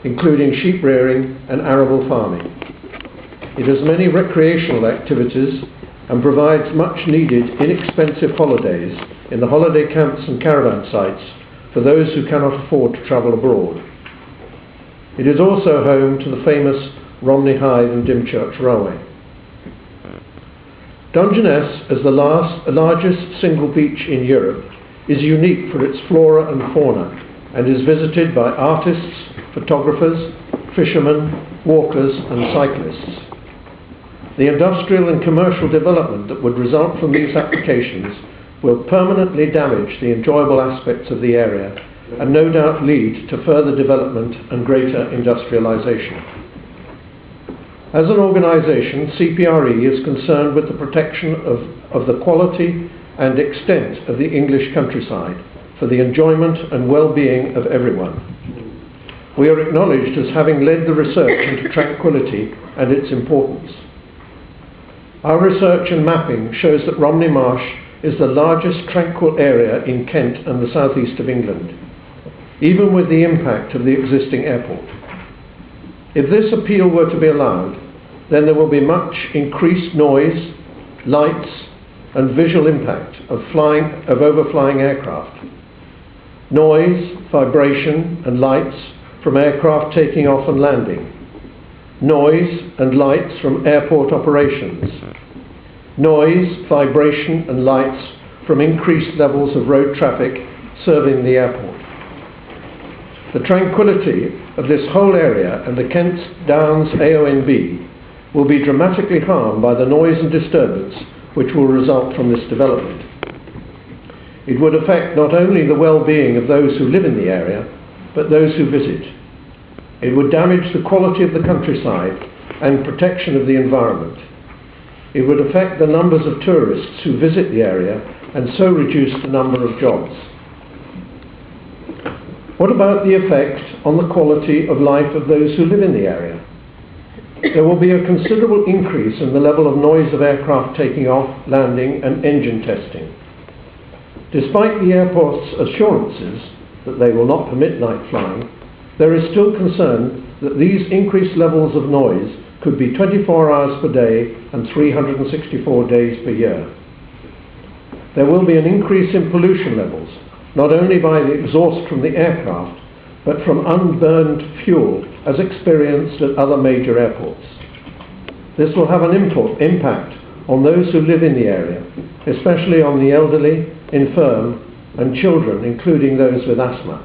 including sheep rearing and arable farming. It has many recreational activities and provides much needed inexpensive holidays in the holiday camps and caravan sites for those who cannot afford to travel abroad. It is also home to the famous Romney Hythe and Dymchurch Railway. Dungeness, as the largest single beach in Europe, is unique for its flora and fauna and is visited by artists, photographers, fishermen, walkers and cyclists. The industrial and commercial development that would result from these applications will permanently damage the enjoyable aspects of the area and no doubt lead to further development and greater industrialisation. As an organisation, CPRE is concerned with the protection of the quality and extent of the English countryside for the enjoyment and well-being of everyone. We are acknowledged as having led the research into tranquility and its importance. Our research and mapping shows that Romney Marsh is the largest tranquil area in Kent and the southeast of England, even with the impact of the existing airport. If this appeal were to be allowed, then there will be much increased noise, lights and visual impact of overflying aircraft. Noise, vibration and lights from aircraft taking off and landing. Noise and lights from airport operations. Noise, vibration and lights from increased levels of road traffic serving the airport. The tranquility of this whole area and the Kent Downs AONB will be dramatically harmed by the noise and disturbance which will result from this development. It would affect not only the well-being of those who live in the area, but those who visit. It would damage the quality of the countryside and protection of the environment. It would affect the numbers of tourists who visit the area and so reduce the number of jobs. What about the effect on the quality of life of those who live in the area? There will be a considerable increase in the level of noise of aircraft taking off, landing and engine testing. Despite the airport's assurances that they will not permit night flying, there is still concern that these increased levels of noise could be 24 hours per day and 364 days per year. There will be an increase in pollution levels, not only by the exhaust from the aircraft, but from unburned fuel as experienced at other major airports. This will have an impact on those who live in the area, especially on the elderly, infirm and children, including those with asthma.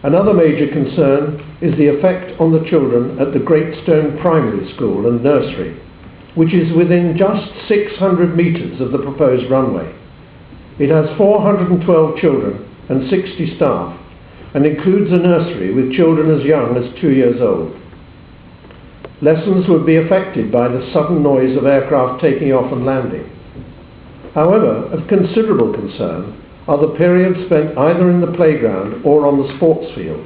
Another major concern is the effect on the children at the Great Stone Primary School and Nursery, which is within just 600 metres of the proposed runway. It has 412 children and 60 staff and includes a nursery with children as young as 2 years old. Lessons would be affected by the sudden noise of aircraft taking off and landing. However, of considerable concern are the periods spent either in the playground or on the sports field.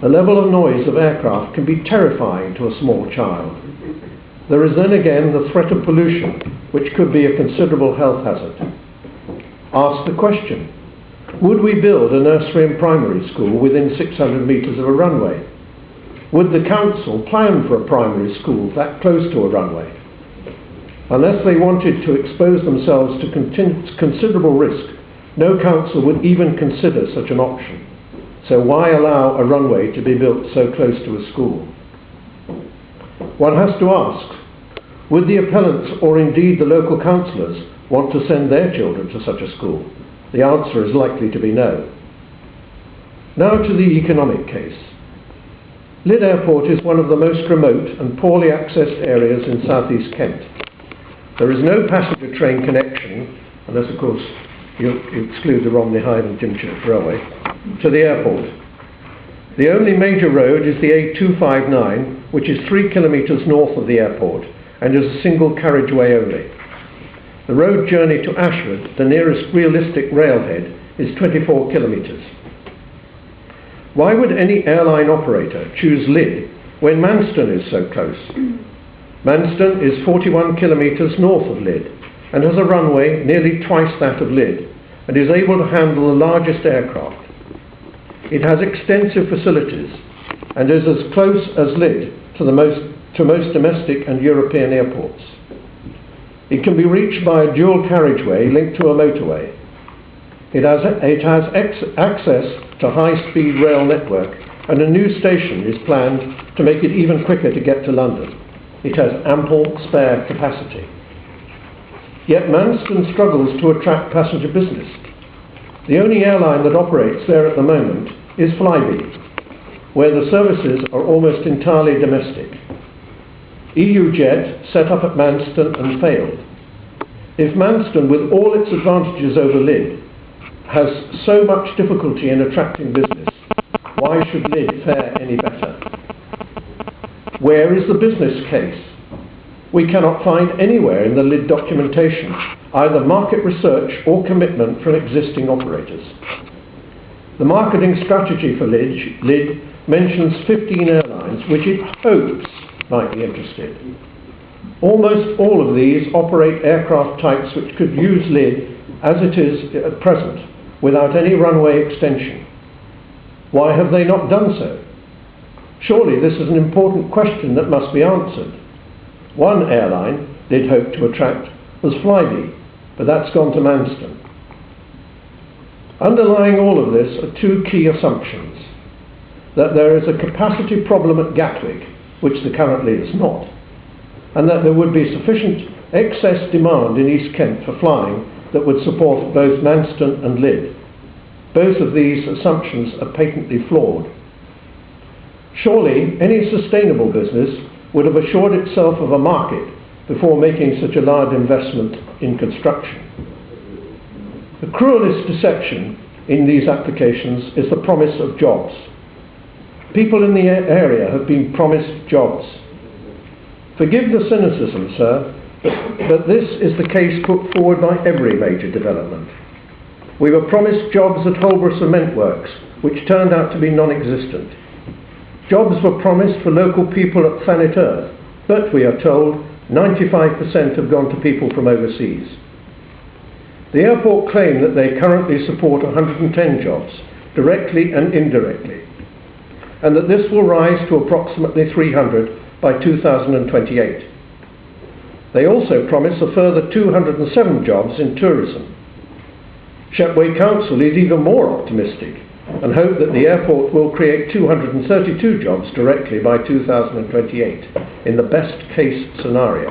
The level of noise of aircraft can be terrifying to a small child. There is then again the threat of pollution, which could be a considerable health hazard. Ask the question, would we build a nursery and primary school within 600 metres of a runway? Would the council plan for a primary school that close to a runway? Unless they wanted to expose themselves to considerable risk, no council would even consider such an option. So why allow a runway to be built so close to a school? One has to ask, would the appellants or indeed the local councillors want to send their children to such a school? The answer is likely to be no. Now to the economic case. Lydd Airport is one of the most remote and poorly accessed areas in southeast Kent. There is no passenger train connection, unless of course you exclude the Romney Hythe and Dymchurch Railway, to the airport. The only major road is the A259, which is 3 kilometres north of the airport and is a single carriageway only. The road journey to Ashford, the nearest realistic railhead, is 24 kilometres. Why would any airline operator choose Lydd when Manston is so close? Manston is 41 kilometres north of Lydd and has a runway nearly twice that of Lydd and is able to handle the largest aircraft. It has extensive facilities and is as close as Lydd to most domestic and European airports. It can be reached by a dual carriageway linked to a motorway. It has access to high-speed rail network, and a new station is planned to make it even quicker to get to London. It has ample spare capacity. Yet Manston struggles to attract passenger business. The only airline that operates there at the moment is Flybe, where the services are almost entirely domestic. EUJet set up at Manston and failed. If Manston, with all its advantages over Lydd, has so much difficulty in attracting business, why should Lydd fare any better? Where is the business case? We cannot find anywhere in the Lydd documentation either market research or commitment from existing operators. The marketing strategy for Lydd mentions 15 airlines which it hopes might be interested. Almost all of these operate aircraft types which could use Lydd as it is at present, without any runway extension. Why have they not done so? Surely this is an important question that must be answered. One airline Lydd hoped to attract was Flybe, but that's gone to Manston. Underlying all of this are two key assumptions: that there is a capacity problem at Gatwick, which there currently is not, and that there would be sufficient excess demand in East Kent for flying that would support both Manston and Lydd. Both of these assumptions are patently flawed. Surely any sustainable business would have assured itself of a market before making such a large investment in construction. The cruelest deception in these applications is the promise of jobs. People in the area have been promised jobs. Forgive the cynicism, sir, but this is the case put forward by every major development. We were promised jobs at Holborough Cement Works, which turned out to be non-existent. Jobs were promised for local people at Thanet Earth, but we are told 95% have gone to people from overseas. The airport claim that they currently support 110 jobs, directly and indirectly, and that this will rise to approximately 300 by 2028. They also promise a further 207 jobs in tourism. Shepway Council is even more optimistic and hope that the airport will create 232 jobs directly by 2028 in the best case scenario.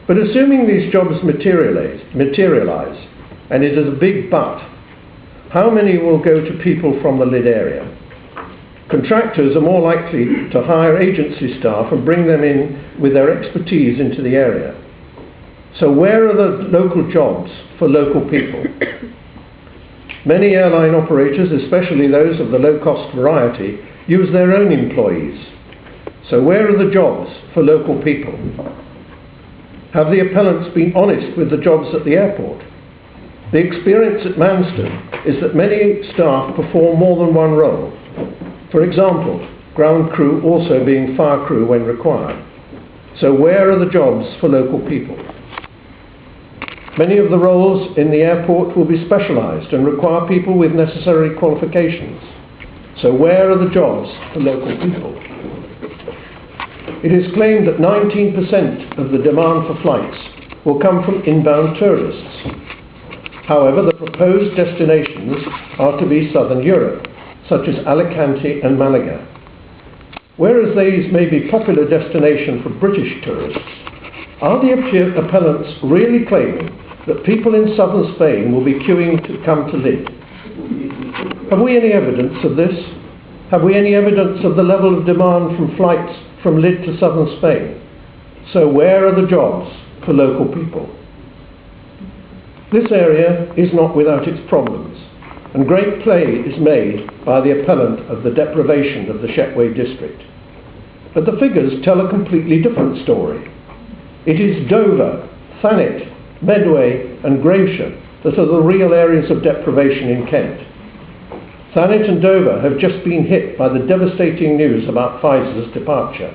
But assuming these jobs materialize, and it is a big but, how many will go to people from the Lydd area? Contractors are more likely to hire agency staff and bring them in with their expertise into the area. So where are the local jobs for local people? Many airline operators, especially those of the low-cost variety, use their own employees. So where are the jobs for local people? Have the appellants been honest with the jobs at the airport? The experience at Manston is that many staff perform more than one role. For example, ground crew also being fire crew when required. So where are the jobs for local people? Many of the roles in the airport will be specialised and require people with necessary qualifications. So where are the jobs for local people? It is claimed that 19% of the demand for flights will come from inbound tourists. However, the proposed destinations are to be southern Europe, such as Alicante and Malaga. Whereas these may be popular destinations for British tourists, are the appellants really claiming that people in southern Spain will be queuing to come to Lydd? Have we any evidence of this? Have we any evidence of the level of demand from flights from Lydd to southern Spain? So where are the jobs for local people? This area is not without its problems, and great play is made by the appellant of the deprivation of the Shepway district. But the figures tell a completely different story. It is Dover, Thanet, Medway and Gravesham that are the real areas of deprivation in Kent. Thanet and Dover have just been hit by the devastating news about Pfizer's departure.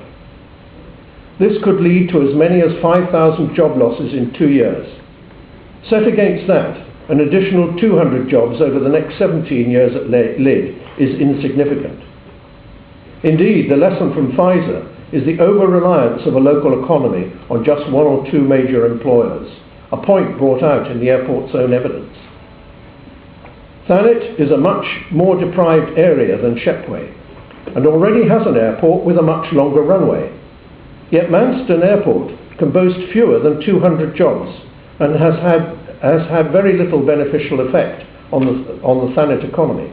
This could lead to as many as 5,000 job losses in 2 years. Set against that, An additional 200 jobs over the next 17 years at Lydd is insignificant. Indeed, the lesson from Pfizer is the over-reliance of a local economy on just one or two major employers, a point brought out in the airport's own evidence. Thanet is a much more deprived area than Shepway, and already has an airport with a much longer runway. Yet Manston Airport can boast fewer than 200 jobs and has had very little beneficial effect on the Thanet economy.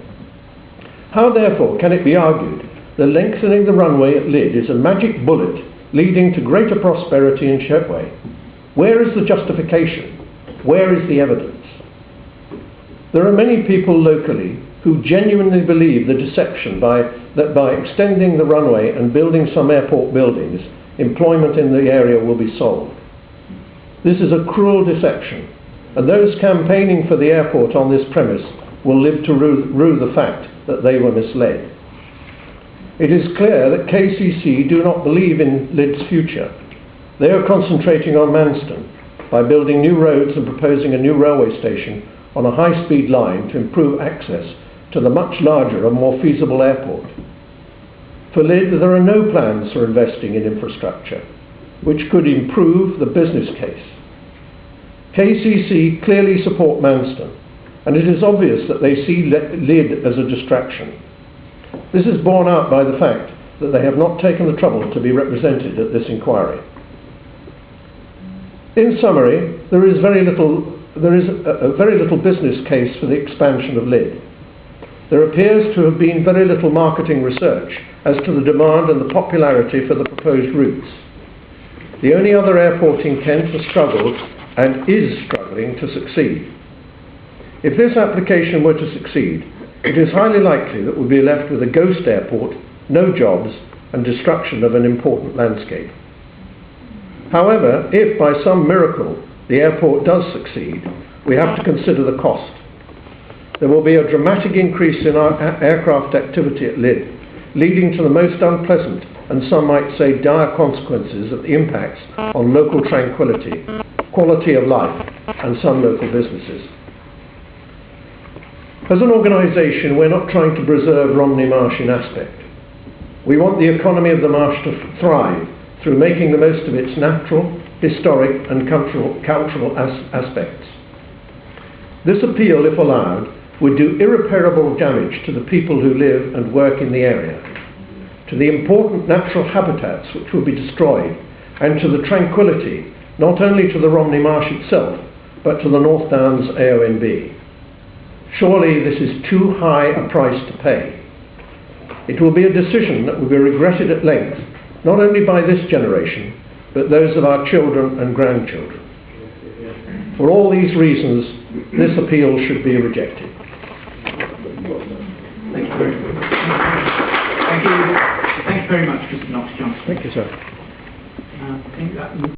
How therefore can it be argued that lengthening the runway at Lydd is a magic bullet leading to greater prosperity in Shepway? Where is the justification? Where is the evidence? There are many people locally who genuinely believe the deception that by extending the runway and building some airport buildings, employment in the area will be solved. This is a cruel deception, and those campaigning for the airport on this premise will live to rue the fact that they were misled. It is clear that KCC do not believe in Lydd's future. They are concentrating on Manston by building new roads and proposing a new railway station on a high-speed line to improve access to the much larger and more feasible airport. For Lydd, there are no plans for investing in infrastructure, which could improve the business case. KCC clearly support Manston, and it is obvious that they see Lydd as a distraction. This is borne out by the fact that they have not taken the trouble to be represented at this inquiry. In summary, there is a very little business case for the expansion of Lydd. There appears to have been very little marketing research as to the demand and the popularity for the proposed routes. The only other airport in Kent has struggled and is struggling to succeed. If this application were to succeed, it is highly likely that we'll be left with a ghost airport, no jobs, and destruction of an important landscape. However, if by some miracle the airport does succeed, we have to consider the cost. There will be a dramatic increase in our aircraft activity at Lydd, leading to the most unpleasant and some might say dire consequences of the impacts on local tranquility, quality of life, and some local businesses. As an organisation, we're not trying to preserve Romney Marsh in aspect. We want the economy of the marsh to thrive through making the most of its natural, historic and cultural aspects. This appeal, if allowed, would do irreparable damage to the people who live and work in the area, to the important natural habitats which will be destroyed, and to the tranquility, not only to the Romney Marsh itself, but to the North Downs AONB. Surely this is too high a price to pay. It will be a decision that will be regretted at length, not only by this generation, but those of our children and grandchildren. For all these reasons, this appeal should be rejected. Thank you very much. Thank you very much, Mr. Knox-Johnston. Thank you, sir. I think that